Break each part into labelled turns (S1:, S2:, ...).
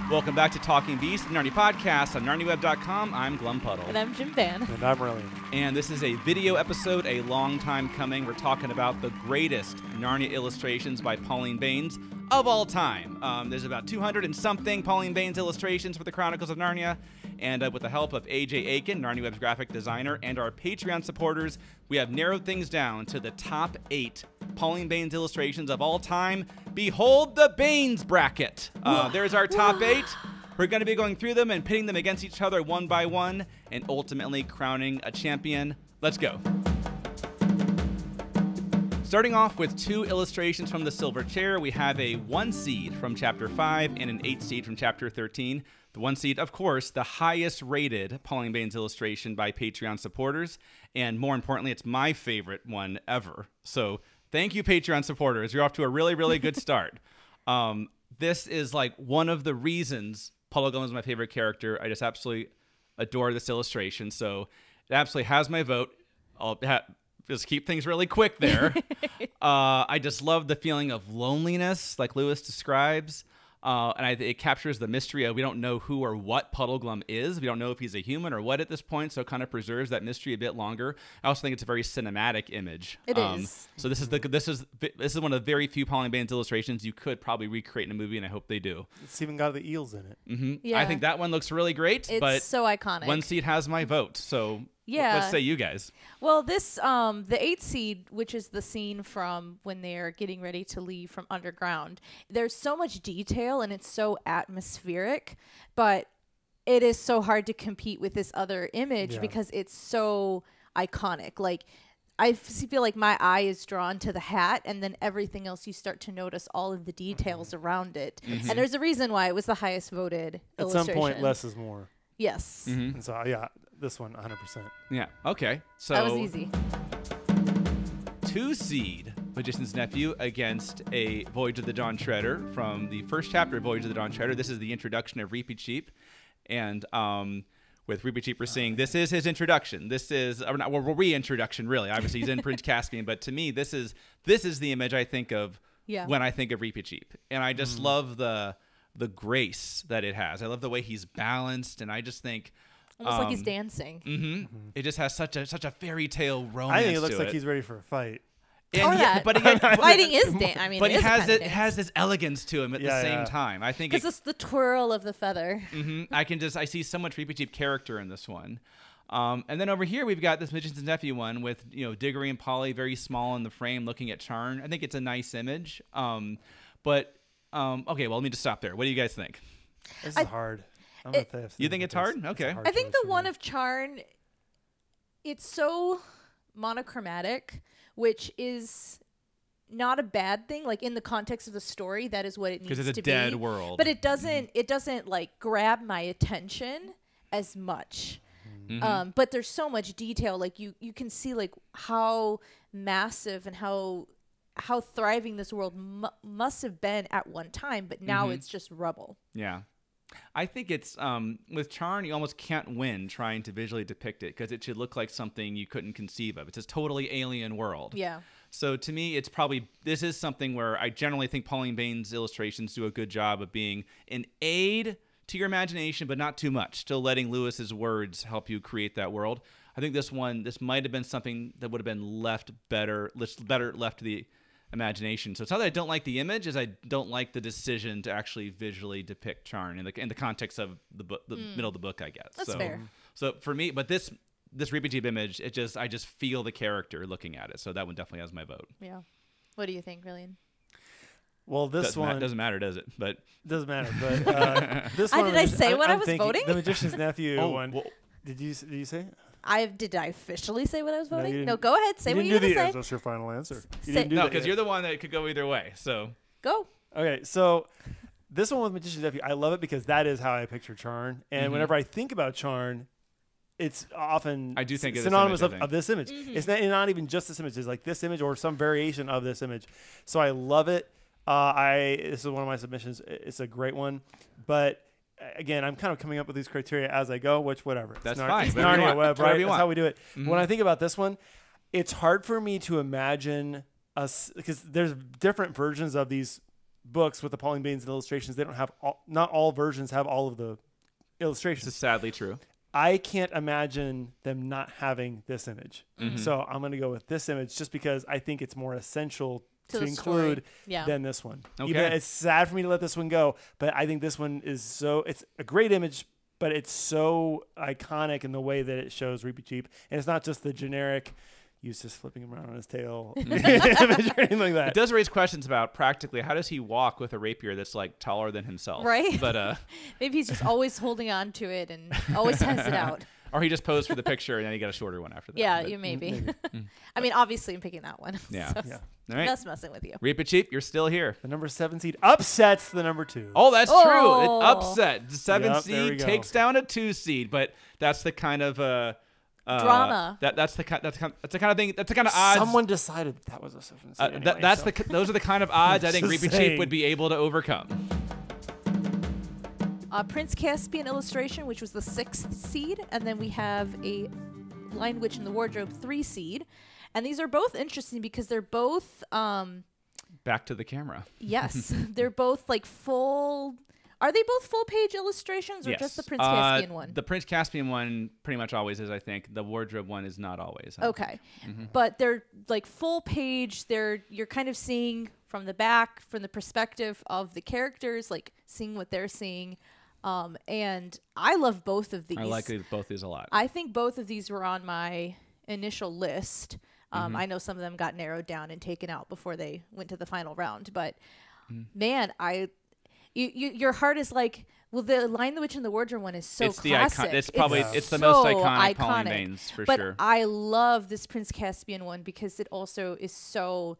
S1: Welcome back to Talking Beast, the Narnia podcast on NarniaWeb.com. I'm Glum Puddle.
S2: And I'm Jim Van.
S3: And I'm Rillian.
S1: And this is a video episode, a long time coming. We're talking about the greatest Narnia illustrations by Pauline Baynes of all time. There's about 200 and something Pauline Baynes illustrations for the Chronicles of Narnia. And with the help of A.J. Aiken, NarniaWeb's graphic designer, and our Patreon supporters, we have narrowed things down to the top 8 Pauline Baynes illustrations of all time. Behold the Baynes bracket. There's our top 8. We're going to be going through them and pitting them against each other one by one and ultimately crowning a champion. Let's go. Starting off with 2 illustrations from the Silver Chair, we have a 1 seed from Chapter 5 and an 8 seed from Chapter 13. The 1 seed, of course, the highest rated Pauline Baynes illustration by Patreon supporters. And more importantly, it's my favorite one ever. So thank you, Patreon supporters. You're off to a really, really good start. This is like one of the reasons Puddle Glum is my favorite character. I just absolutely adore this illustration. So it absolutely has my vote. I'll just keep things really quick there. I just love the feeling of loneliness like Lewis describes. And it captures the mystery of we don't know who or what Puddle Glum is. We don't know if he's a human or what at this point, so it kind of preserves that mystery a bit longer. I also think it's a very cinematic image.
S2: It is.
S1: So this is one of the very few Pauline Baynes illustrations you could probably recreate in a movie, and I hope they do.
S3: It's even got the eels in it.
S1: Mm-hmm.
S2: Yeah.
S1: I think that one looks really great.
S2: It's so iconic.
S1: 1 seed has my vote. So
S2: yeah.
S1: What say you guys?
S2: Well, this the 8 seed, which is the scene from when they're getting ready to leave from underground. There's so much detail and it's so atmospheric, but it is so hard to compete with this other image because it's so iconic. Like I feel like my eye is drawn to the hat, and then everything else you start to notice all of the details around it. Mm-hmm. And there's a reason why it was the highest voted illustration.
S3: At some point, less is more.
S2: Yes.
S1: Mm-hmm.
S3: And so yeah, this one 100%.
S1: Yeah. Okay. So
S2: that was easy.
S1: 2 seed Magician's Nephew against a Voyage of the Dawn Treader from the first chapter of Voyage of the Dawn Treader. This is the introduction of Reepicheep, and with Reepicheep, we're seeing this is his introduction. This is reintroduction, really. Obviously, he's in Prince Caspian, but to me, this is the image I think of when I think of Reepicheep, and I just love the grace that it has. I love the way he's balanced, and I just think.
S2: Almost like he's dancing.
S1: Mm-hmm. Mm-hmm. It just has such a fairy tale romance.
S3: I think it looks like he's ready for a fight.
S1: And
S2: but again, fighting is but
S1: it has this elegance to him at the same time. I think
S2: because it's the twirl of the feather.
S1: Mm-hmm. I see so much Reepicheep character in this one. And then over here we've got this Magician's Nephew one with Diggory and Polly very small in the frame looking at Charn. I think it's a nice image. Okay, well let me just stop there. What do you guys think?
S3: This is hard.
S1: You think it's hard? Okay.
S2: I think the one of Charn, it's so monochromatic, which is not a bad thing. Like in the context of the story, that is what it needs to be.
S1: Because it's a dead world.
S2: But it doesn't like grab my attention as much. Mm-hmm. But there's so much detail. Like you can see like how massive and how thriving this world must have been at one time. But now it's just rubble.
S1: Yeah. I think it's with Charn, you almost can't win trying to visually depict it because it should look like something you couldn't conceive of. It's a totally alien world. Yeah. So to me, this is something where I generally think Pauline Baynes illustrations do a good job of being an aid to your imagination, but not too much. Still letting Lewis's words help you create that world. I think this might have been something that would have been better left to the imagination. So it's not that I don't like the image, as I don't like the decision to actually visually depict Charn in the context of the middle of the book, I guess.
S2: That's fair.
S1: So for me, but this Reepicheep image, I just feel the character looking at it. So that one definitely has my vote.
S2: Yeah. What do you think, Rillian?
S3: Well, this one
S1: doesn't matter, does it? But
S3: doesn't matter. But this one,
S2: did I say what I was voting?
S3: The Magician's Nephew one. Well, did you say?
S2: Did I officially say what I was voting? No, go ahead. Say what you're going to say.
S3: That's your final answer.
S1: No, because you're the one that could go either way. So
S2: go.
S3: Okay, so this one with Magician's Nephew, I love it because that is how I picture Charn. And whenever I think about Charn, it's often synonymous of this image. It's not even just this image. It's like this image or some variation of this image. So I love it. This is one of my submissions. It's a great one. But again, I'm kind of coming up with these criteria as I go, which whatever.
S1: That's fine.
S3: It's Narnia Web, right? That's how we do it.
S1: Mm-hmm.
S3: When I think about this one, it's hard for me to imagine us, because there's different versions of these books with the Pauline Baynes illustrations, they don't have not all versions have all of the illustrations.
S1: This is sadly true.
S3: I can't imagine them not having this image.
S1: Mm-hmm.
S3: So I'm going to go with this image just because I think it's more essential to include than this one.
S1: Okay.
S3: Even it's sad for me to let this one go, but I think this one is it's a great image, but it's so iconic in the way that it shows Reepicheep. And it's not just the generic Eustace flipping him around on his tail image or anything like that.
S1: It does raise questions about practically how does he walk with a rapier that's like taller than himself,
S2: right?
S1: But
S2: maybe he's just always holding on to it and always has it out.
S1: Or he just posed for the picture and then he got a shorter one after that.
S2: Yeah, you maybe. I mean, obviously, I'm picking that one.
S1: Yeah.
S2: So
S1: Yeah. All right.
S2: Just messing with you.
S1: Reepicheep, you're still here.
S3: The number 7 seed upsets the number 2.
S1: Oh, that's true. It upset. The 7 seed
S3: go.
S1: takes down a 2 seed, but that's the kind of
S2: drama.
S1: That's the kind of thing. That's the kind of odds.
S3: Someone decided that was a 7 seed. Anyway,
S1: those are the kind of odds I think
S3: Just
S1: Reepicheep
S3: saying.
S1: would be able to overcome.
S2: Prince Caspian illustration, which was the 6th seed, and then we have a Lion Witch in the Wardrobe 3 seed, and these are both interesting because they're both
S1: back to the camera.
S2: Yes, they're both like full. Are they both full page illustrations or
S1: Yes.
S2: just the Prince Caspian one?
S1: The Prince Caspian one pretty much always is, I think. The Wardrobe one is not always.
S2: Okay, but they're like full page. You're kind of seeing from the back, from the perspective of the characters, like seeing what they're seeing. And I love both of these.
S1: I like both these a lot.
S2: I think both of these were on my initial list. I know some of them got narrowed down and taken out before they went to the final round, but man, your heart is like, well, the Lion, the Witch, and the Wardrobe one is so
S1: it's
S2: classic.
S1: It's probably it's the
S2: so
S1: most iconic Pauline Baynes for
S2: but
S1: sure.
S2: I love this Prince Caspian one because it also is so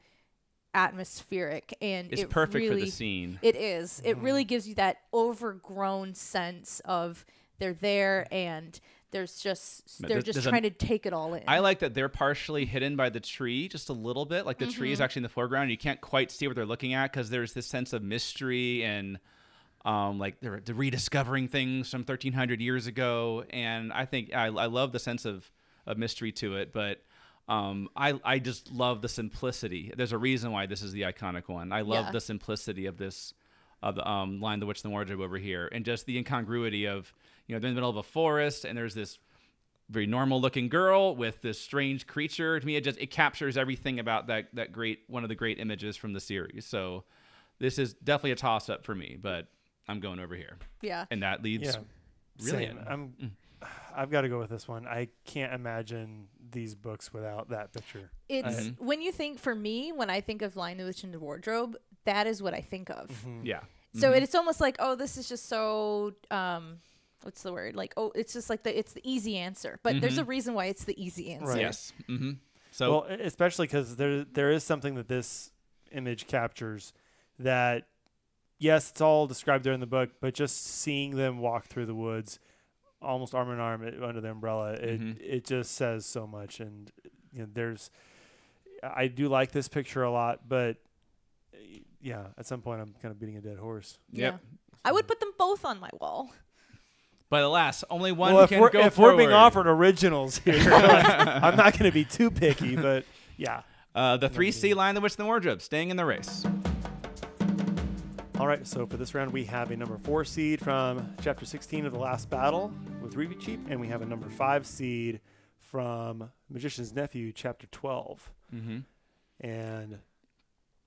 S2: atmospheric and
S1: It's
S2: it
S1: perfect
S2: really,
S1: for the scene.
S2: It is. It really gives you that overgrown sense of they're there and they're just trying to take it all in.
S1: I like that they're partially hidden by the tree just a little bit. Like the tree is actually in the foreground. And you can't quite see what they're looking at because there's this sense of mystery and like they're rediscovering things from 1,300 years ago. And I think I love the sense of mystery to it, but I just love the simplicity. There's a reason why this is the iconic one. I love the simplicity of this, of the Lion, the Witch, and the Wardrobe over here, and just the incongruity of, they're in the middle of a forest and there's this very normal looking girl with this strange creature. To me, it captures everything about that one of the great images from the series. So this is definitely a toss up for me, but I'm going over here.
S2: Yeah,
S1: and that leads really.
S3: I've got to go with this one. I can't imagine these books without that picture.
S2: It's when you think, for me, when I think of Lion, the Witch, and the Wardrobe, that is what I think of.
S1: Yeah.
S2: So it's almost like, oh, this is just so, what's the word? Like, oh, it's just like it's the easy answer. But there's a reason why it's the easy answer.
S3: Right.
S1: Yes. So,
S3: well, especially because there is something that this image captures that, yes, it's all described there in the book, but just seeing them walk through the woods, almost arm in arm under the umbrella, it just says so much. And I do like this picture a lot, but yeah, at some point I'm kind of beating a dead horse.
S1: Yep.
S2: I would put them both on my wall.
S1: But alas, only one can go
S3: if
S1: forward.
S3: we're being offered originals here, I'm not going to be too picky, but yeah.
S1: The 3C Lion, the Witch, and the Wardrobe staying in the race.
S3: All right, so for this round, we have a number 4 seed from Chapter 16 of The Last Battle with Reepicheep, and we have a number 5 seed from Magician's Nephew, Chapter 12. And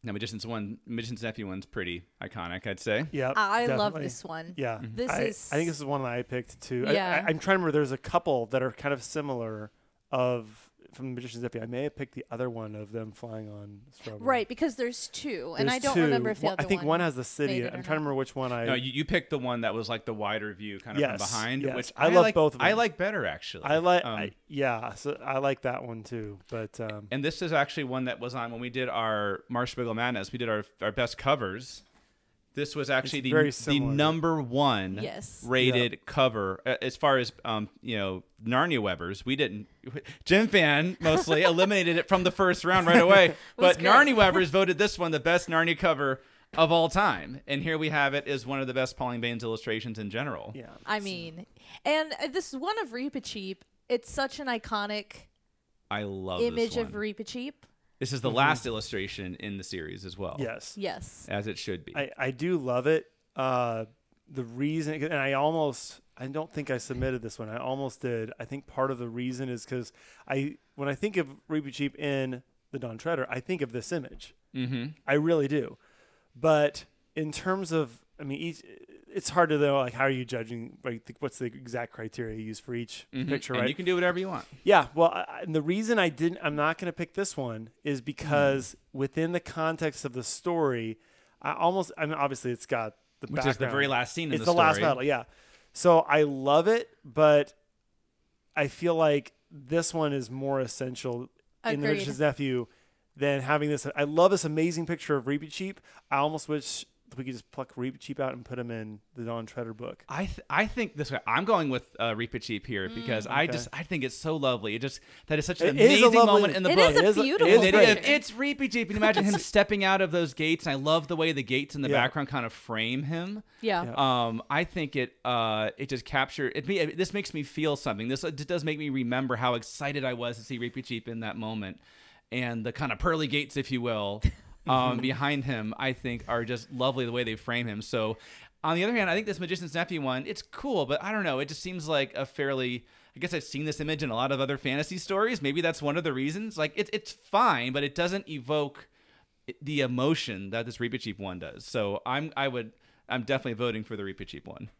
S1: now, Magician's Nephew one's pretty iconic, I'd say.
S3: Yeah,
S2: I love this one.
S3: Yeah, I think this is one that I picked too.
S2: Yeah.
S3: I'm trying to remember. There's a couple that are kind of similar from Magician's Nephew. I may have picked the other one of them flying on strawberry.
S2: Right, because there's two, and I don't
S3: two.
S2: remember if the other
S3: I think one has the city. I'm trying to remember which one I.
S1: No, you picked the one that was like the wider view, kind of from behind, which
S3: I love
S1: like,
S3: both of them.
S1: I like better actually.
S3: I like, so I like that one too. But
S1: and this is actually one that was on when we did our Marshmallow Madness. We did our best covers. This was actually the number 1 rated cover as far as Narnia Webbers. We didn't. Jim Fan mostly eliminated it from the first round right away, but Narnia Webbers voted this one the best Narnia cover of all time. And here we have it as one of the best Pauline Baynes illustrations in general.
S2: Yeah, I mean, and this is one of Reepicheep. It's such an iconic
S1: image
S2: of Reepicheep.
S1: This is the last illustration in the series as well.
S3: Yes.
S2: Yes.
S1: As it should be.
S3: I do love it. The reason, and I don't think I submitted this one. I almost did. I think part of the reason is because when I think of Reepicheep in the Dawn Treader, I think of this image.
S1: Mm-hmm.
S3: I really do. But in terms of, I mean, it's hard to know, like, how are you judging, like, what's the exact criteria you use for each picture, right?
S1: And you can do whatever you want.
S3: Yeah. Well, and the reason I'm not going to pick this one is because within the context of the story, obviously it's got the background. Which is
S1: the very last scene in the story.
S3: It's the last battle, yeah. So I love it, but I feel like this one is more essential in The Magician's Nephew than having this. I love this amazing picture of Reepicheep. I almost wish we could just pluck Reepicheep out and put him in the Dawn Treader book.
S1: I think this way. I'm going with Reepicheep here because I think it's so lovely. That is such an amazing moment in the book.
S2: It is a beautiful picture.
S1: It's Reepicheep. And imagine him stepping out of those gates. And I love the way the gates in the background kind of frame him.
S2: Yeah.
S1: I think it just captured it. This makes me feel something. This does make me remember how excited I was to see Reepicheep in that moment, and the kind of pearly gates, if you will. Behind him, I think, are just lovely the way they frame him. So, on the other hand, I think this Magician's Nephew one, it's cool, but I don't know. It just seems like a fairly... I guess I've seen this image in a lot of other fantasy stories. Maybe that's one of the reasons. Like, it's fine, but it doesn't evoke the emotion that this Reepicheep one does. So, I'm definitely voting for the Reepicheep one.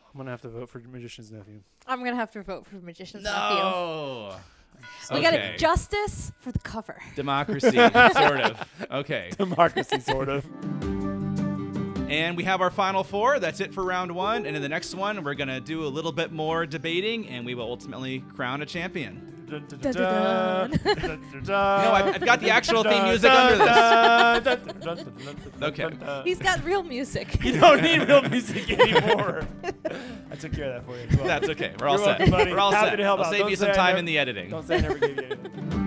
S3: I'm going to have to vote for Magician's Nephew.
S2: I'm going to have to vote for Magician's Nephew.
S1: No!
S2: We got justice for the cover.
S1: Democracy, sort of. Okay.
S3: Democracy, sort of.
S1: And we have our final four. That's it for round one. And in the next one, we're going to do a little bit more debating, and we will ultimately crown a champion. No, I've got the actual theme music under this. Okay.
S2: He's got real music.
S3: You don't need real music anymore. I took care of that for you.
S1: That's okay. We're all set.
S3: Welcome, buddy.
S1: We're all
S3: Happy
S1: set.
S3: to help
S1: I'll
S3: out.
S1: save you some time in the editing.
S3: Don't say I never gave you anything.